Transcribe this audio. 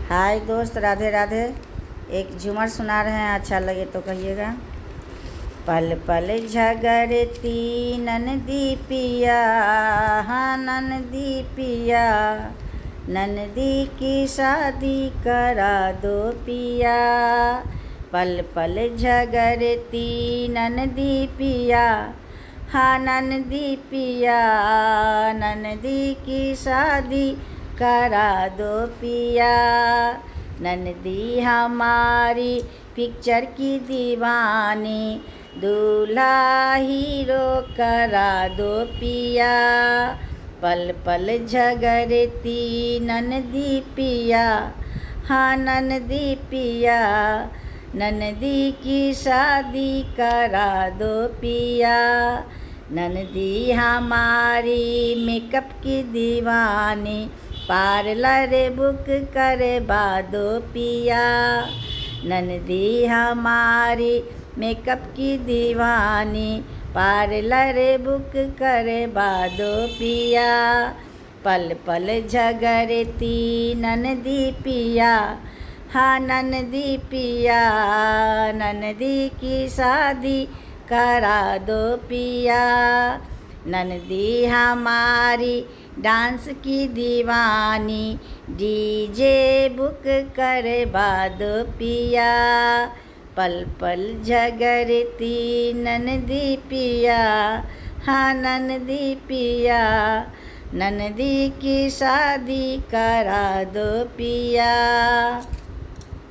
हाय दोस्त, राधे राधे। एक झूमर सुना रहे हैं, अच्छा लगे तो कहिएगा। पल पल झगड़ती ननदी पिया, हाँ ननदी पिया, ननदी की शादी करा दो पिया। पल पल झगड़ती ननदी पिया, हाँ ननदी पिया, ननदी की शादी करा दो पिया। ननदी हमारी पिक्चर की दीवानी, दूल्हा हीरो करा दो पिया। पल पल झगड़ती ननदी पिया, हाँ ननदी पिया, ननदी की शादी करा दो पिया। ननदी हमारी मेकअप की दीवानी, पार्लर बुक करवा दो पिया। ननदी हमारी मेकअप की दीवानी, पार्लर बुक करवा दो पिया। पल पल झगड़ती ननदी पिया, हाँ ननदी पिया, ननदी की शादी करा दो पिया। ननदी हमारी डांस की दीवानी, डीजे बुक करवा दो पिया। पल पल झगड़ती ननदी पिया, हाँ ननदी पिया, ननदी की शादी करा दो पिया।